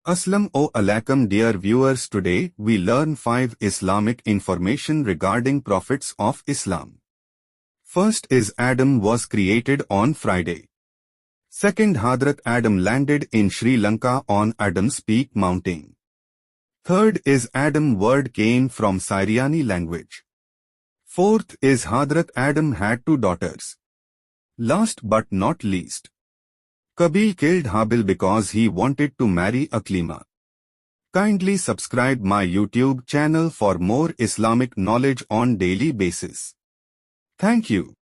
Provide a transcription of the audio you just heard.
Aslam alaikum dear viewers, today we learn 5 Islamic information regarding prophets of Islam. First is Adam was created on Friday. Second, Hadrat Adam landed in Sri Lanka on Adam's Peak mountain. Third is Adam word came from Syriani language. Fourth is Hadrat Adam had 2 daughters. Last but not least, Kabeel killed Habeel because he wanted to marry Aklima. Kindly subscribe my YouTube channel for more Islamic knowledge on daily basis. Thank you.